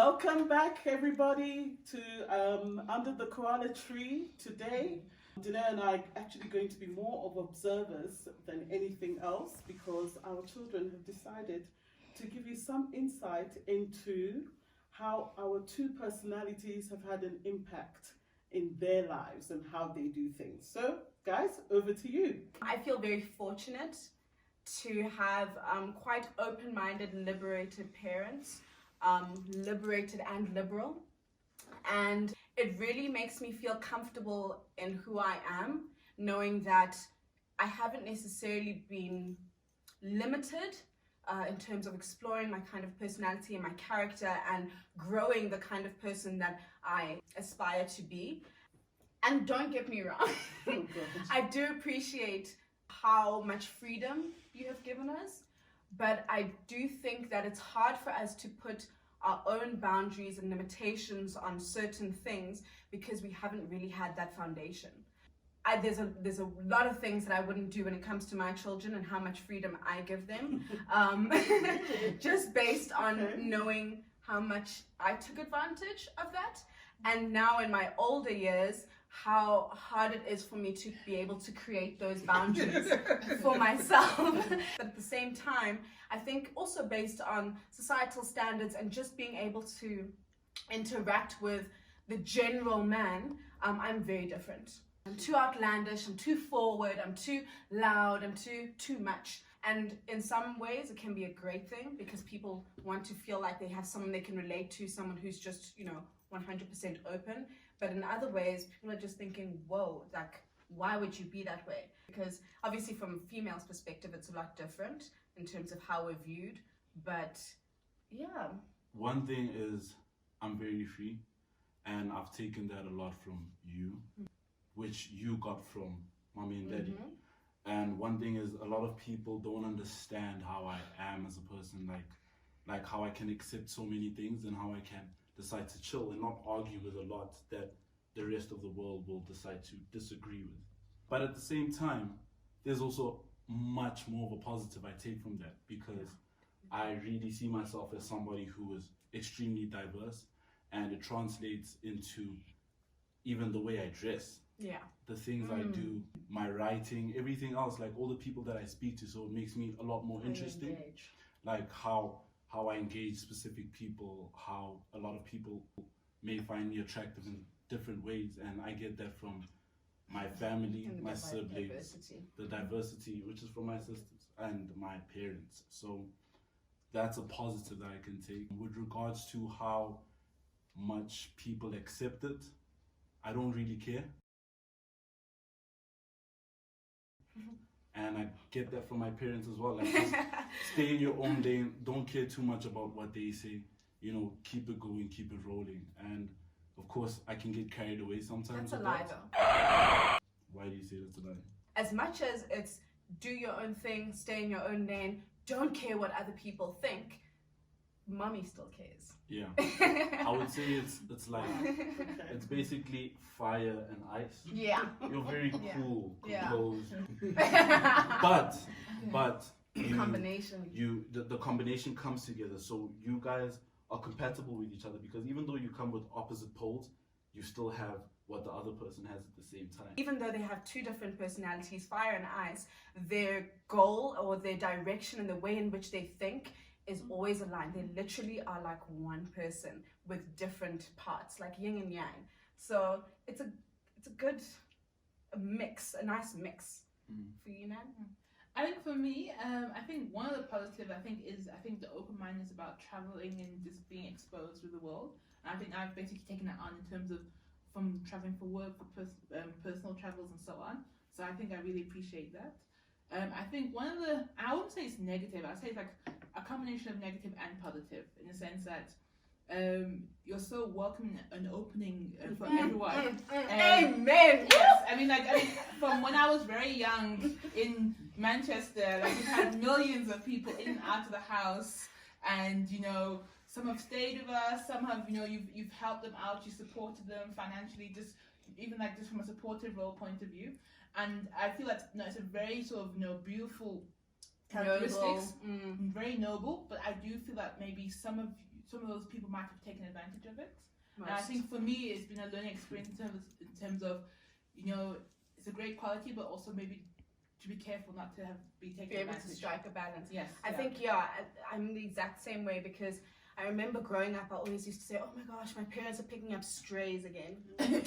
Welcome back, everybody, to Under the Koala tree today. Danae and I are actually going to be more of observers than anything else because our children have decided to give you some insight into how our two personalities have had an impact in their lives and how they do things. So, guys, over to you. I feel very fortunate to have quite open-minded, liberated parents, liberated and liberal, and it really makes me feel comfortable in who I am, knowing that I haven't necessarily been limited in terms of exploring my kind of personality and my character and growing the kind of person that I aspire to be. And don't get me wrong, I do appreciate how much freedom you have given us, but I do think that it's hard for us to put our own boundaries and limitations on certain things because we haven't really had that foundation. There's a lot of things that I wouldn't do when it comes to my children and how much freedom I give them, just based on knowing how much I took advantage of that. And now in my older years, how hard it is for me to be able to create those boundaries for myself. But at the same time, I think also based on societal standards and just being able to interact with the general man, I'm very different. I'm too outlandish, I'm too forward, I'm too loud, I'm too much. And in some ways it can be a great thing because people want to feel like they have someone they can relate to, someone who's just, 100% open. But in other ways, people are just thinking, whoa, like, why would you be that way? Because obviously from a female's perspective, it's a lot different in terms of how we're viewed. But yeah. One thing is I'm very free, and I've taken that a lot from you, which you got from mommy and daddy. And one thing is a lot of people don't understand how I am as a person, like how I can accept so many things and how I can decide to chill and not argue with a lot that the rest of the world will decide to disagree with. But at the same time, there's also much more of a positive I take from that because I really see myself as somebody who is extremely diverse, and it translates into even the way I dress. Yeah. The things I do, my writing, everything else, like all the people that I speak to, so it makes me a lot more interesting. Like how I engage specific people, how a lot of people may find me attractive in different ways, and I get that from my family, my siblings, the diversity, which is from my sisters and my parents. So that's a positive that I can take. With regards to how much people accept it, I don't really care. And I get that from my parents as well. Like, just stay in your own lane. Don't care too much about what they say. Keep it going, keep it rolling. And of course, I can get carried away sometimes. That's a lie, though. Why do you say that's a lie? As much as it's do your own thing, stay in your own lane, don't care what other people think, mommy still cares. Yeah. I would say it's like, it's basically fire and ice. Yeah. You're very cool, Yeah. composed. But the combination comes together. So you guys are compatible with each other because even though you come with opposite poles, you still have what the other person has at the same time. Even though they have two different personalities, fire and ice, their goal or their direction and the way in which they think is always aligned. They literally are like one person with different parts, like yin and yang. So it's a good mix, a nice mix for you, Nan. I think for me, I think one of the positives I think the open mind is about traveling and just being exposed to the world. And I think I've basically taken that on in terms of from traveling for work, for personal travels and so on. So I think I really appreciate that. I think I wouldn't say it's negative, I'd say it's like a combination of negative and positive in the sense that you're so welcoming and opening for everyone. Amen. Yes, I mean, from when I was very young in Manchester, like we've had millions of people in and out of the house, and some have stayed with us, some have you've helped them out, you supported them financially, just from a supportive role point of view. And I feel that it's a very sort of beautiful characteristics, very noble. But I do feel that maybe some of some of those people might have taken advantage of it. Most. And I think for me, it's been a learning experience in terms of, you know, it's a great quality, but also maybe to be careful not to be taken be able advantage to of. strike a balance. Yes. I think, I'm the exact same way, because I remember growing up, I always used to say, oh my gosh, my parents are picking up strays again. And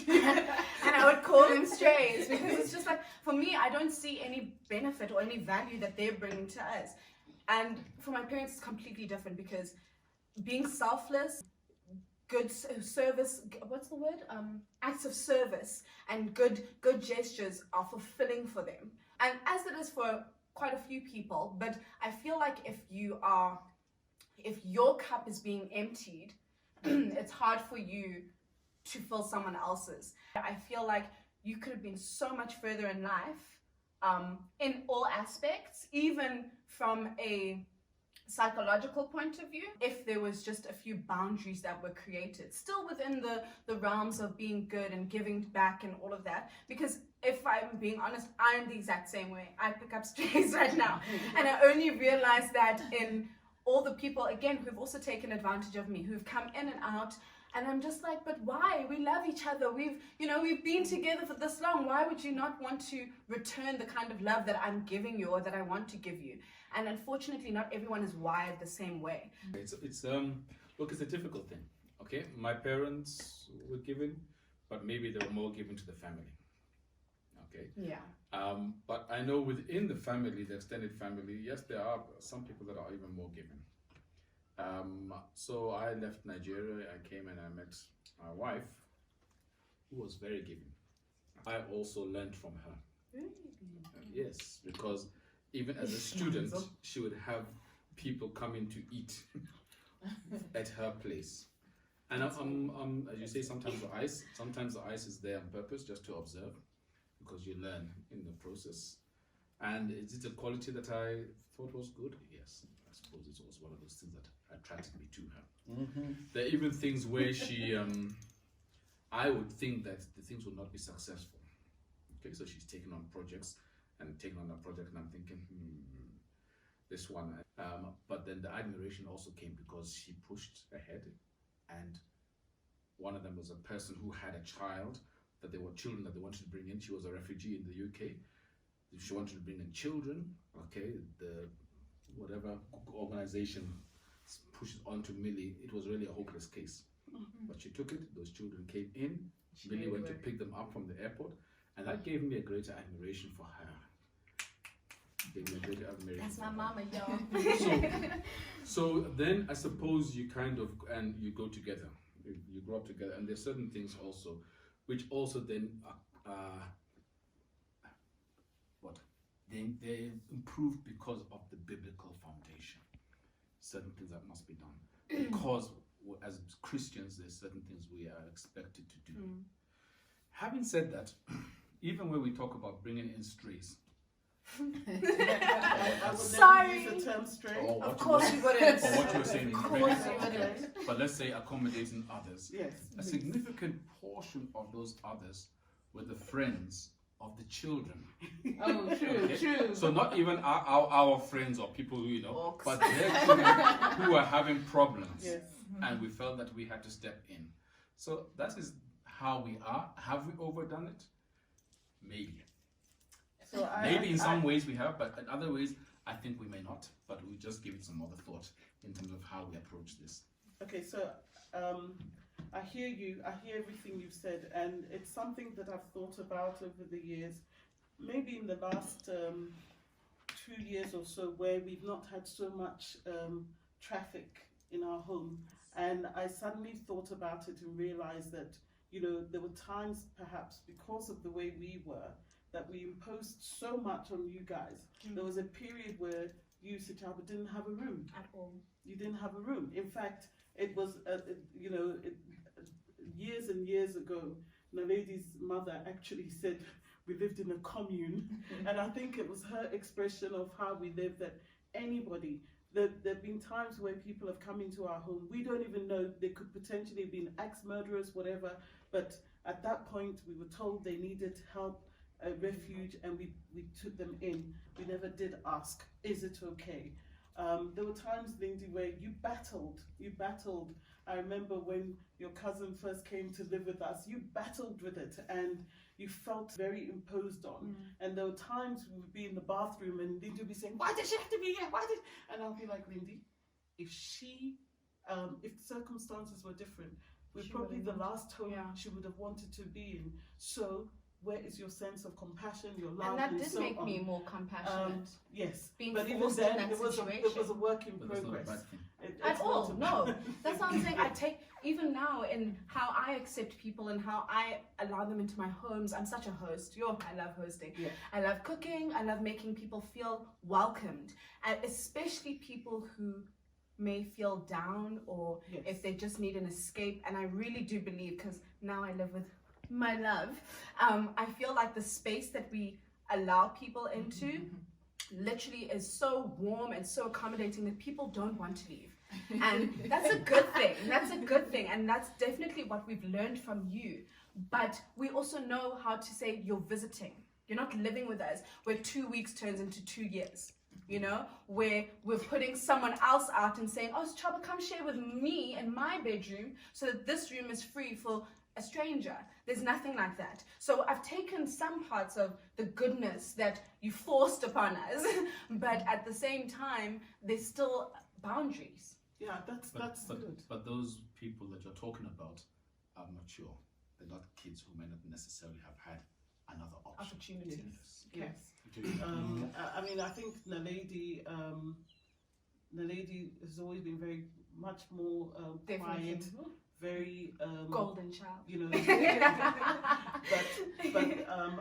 I would call them strays, because it's just like, for me, I don't see any benefit or any value that they're bringing to us. And for my parents, it's completely different, because being selfless, good service, what's the word? Acts of service and good gestures are fulfilling for them. And as it is for quite a few people, but I feel like if your cup is being emptied, it's hard for you to fill someone else's. I feel like you could have been so much further in life, in all aspects, even from a psychological point of view, if there was just a few boundaries that were created, still within the realms of being good and giving back and all of that. Because if I'm being honest, I'm the exact same way. I pick up strays right now, and I only realized that in all the people, again, who've also taken advantage of me, who've come in and out. And I'm just like, but why? We love each other. We've been together for this long. Why would you not want to return the kind of love that I'm giving you or that I want to give you? And unfortunately, not everyone is wired the same way. Look, it's a difficult thing. Okay, my parents were giving, but maybe they were more given to the family. Okay. Yeah. But I know within the family, the extended family, yes, there are some people that are even more giving. So I left Nigeria, I came and I met my wife, who was very giving. I also learned from her. Yes, because even as a student, she would have people coming to eat at her place. And as you say, sometimes the ice is there on purpose just to observe, because you learn in the process. And is it a quality that I thought was good? Yes, I suppose it was one of those things that attracted me to her. Mm-hmm. There are even things where she, I would think that the things would not be successful. Okay, so she's taken on projects and taken on a project, and I'm thinking, this one. But then the admiration also came because she pushed ahead, and one of them was a person who had a child, that they were children that they wanted to bring in. She was a refugee in the UK. She wanted to bring in children. Okay, the whatever organization pushed it on to Millie. It was really a hopeless case. Mm-hmm. But she took it. Those children came in. Millie went to pick them up from the airport, and that gave me a greater admiration for her. Gave me a greater admiration. That's my mama, y'all. So then I suppose you kind of, and you go together. You grow up together, and there's certain things also, which also then they improved because of the biblical foundation. Certain things that must be done because as Christians, there's certain things we are expected to do. Having said that, even when we talk about bringing in strays, I would Sorry. never use the term stray. Of course you wouldn't. or what you were saying, Of course you wouldn't. but let's say accommodating others. Yes. A significant portion of those others were the friends of the children. Oh, true, true. So not even our friends or people who, Orcs. but their children who were having problems. Yes. And we felt that we had to step in. So that is how we are. Have we overdone it? Maybe. So Maybe in some ways we have, but in other ways I think we may not. But we just give it some other thought in terms of how we approach this. Okay, so I hear you, I hear everything you've said, and it's something that I've thought about over the years, maybe in the last 2 years or so, where we've not had so much traffic in our home. And I suddenly thought about it and realized that, there were times perhaps because of the way we were, that we imposed so much on you guys. There was a period where you, Sitaba, didn't have a room. At all. You didn't have a room. In fact, it was, years and years ago, Naledi's mother actually said we lived in a commune. And I think it was her expression of how we lived, that anybody, there have been times where people have come into our home. We don't even know, they could potentially have been ex-murderers, whatever. But at that point, we were told they needed help, a refuge, and we took them in. We never did ask, is it okay? there were times, Lindy, where you battled. I remember when your cousin first came to live with us, you battled with it and you felt very imposed on. And there were times we would be in the bathroom and Lindy would be saying, why did she have to be here? And I'll be like, Lindy, if circumstances were different, we're probably the last home she would have wanted to be in. So where is your sense of compassion, your love, and that did so make on? me more compassionate. Yes, Being but even forced then, in that it was a work in But that's not a progress. bad thing. At all, no. That's what I'm saying. I take, even now, in how I accept people and how I allow them into my homes. I'm such a host. I love hosting. Yeah. I love cooking. I love making people feel welcomed, and especially people who may feel down or if they just need an escape. And I really do believe, because now I live with my love, I feel like the space that we allow people into literally is so warm and so accommodating that people don't want to leave. And that's a good thing. And that's definitely what we've learned from you. But we also know how to say, you're visiting. You're not living with us, where 2 weeks turns into 2 years. You know, where we're putting someone else out and saying, oh, Chaba, come share with me in my bedroom so that this room is free for a stranger. There's nothing like that. So I've taken some parts of the goodness that you forced upon us, but at the same time, there's still boundaries. Yeah, that's good. But those people that you're talking about are mature. They're not kids who may not necessarily have had another option. Opportunities. Yes. Okay. I mean, I think Naledi has always been very much more quiet, very golden child. You know, but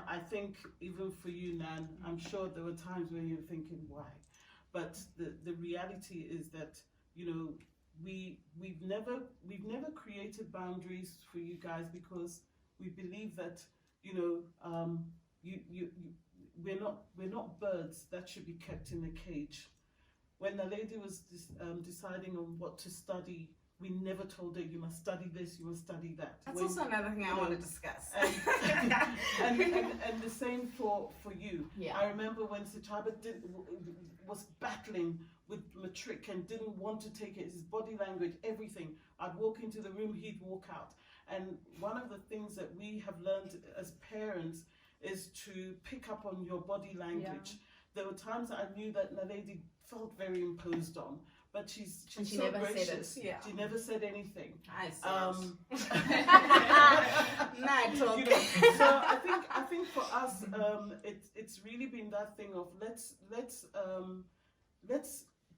I think even for you, Nan, I'm sure there were times when you're thinking, why? But the reality is that, you know, we've never created boundaries for you guys because we believe that, you know, we're not birds that should be kept in a cage. When the lady was deciding on what to study, we never told her, you must study this, you must study that. That's also another thing I want to discuss. And the same for you. Yeah. I remember when Sichaba was battling with matric and didn't want to take it, his body language, everything. I'd walk into the room, he'd walk out. And one of the things that we have learned as parents is to pick up on your body language. Yeah. There were times I knew that Naledi felt very imposed on, but she's so never gracious. Said it. Yeah. She never said anything. I said you know, so I think for us, it's really been that thing of let's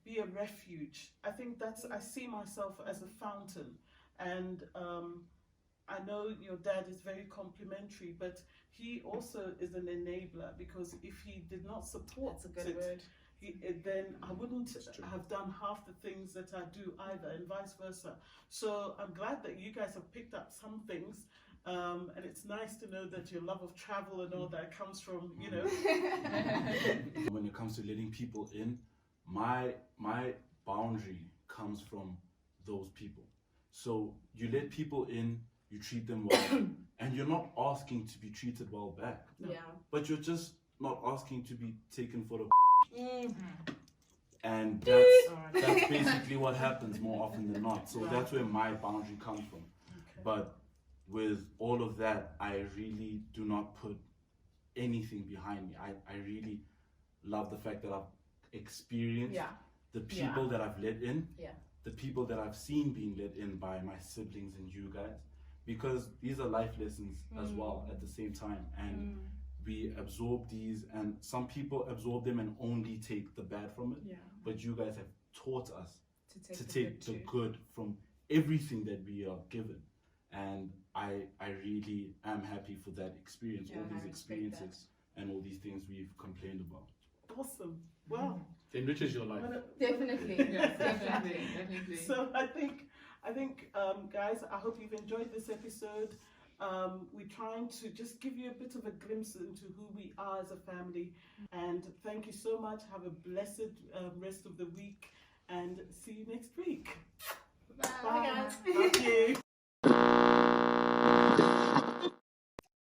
be a refuge. I think I see myself as a fountain, and I know your dad is very complimentary, but he also is an enabler, because if he did not support then I wouldn't have done half the things that I do either, and vice versa. So I'm glad that you guys have picked up some things, and it's nice to know that your love of travel and all that comes from, you know. When it comes to letting people in, my boundary comes from those people. So you let people in, you treat them well, and you're not asking to be treated well back. Yeah. But you're just not asking to be taken for the and that's basically what happens more often than not. So that's where my boundary comes from. Okay. But with all of that, I really do not put anything behind me. I really love the fact that I've experienced the people that I've let in, the people that I've seen being let in by my siblings and you guys, because these are life lessons as well at the same time. And we absorb these, and some people absorb them and only take the bad from it. Yeah. But you guys have taught us to take the good from everything that we are given. And I really am happy for that experience, all these experiences and all these things we've complained about. Awesome. Wow. It enriches your life. Definitely. Definitely. So I think guys, I hope you've enjoyed this episode. We're trying to just give you a bit of a glimpse into who we are as a family. And thank you so much. Have a blessed rest of the week, and see you next week. Bye guys. Love you.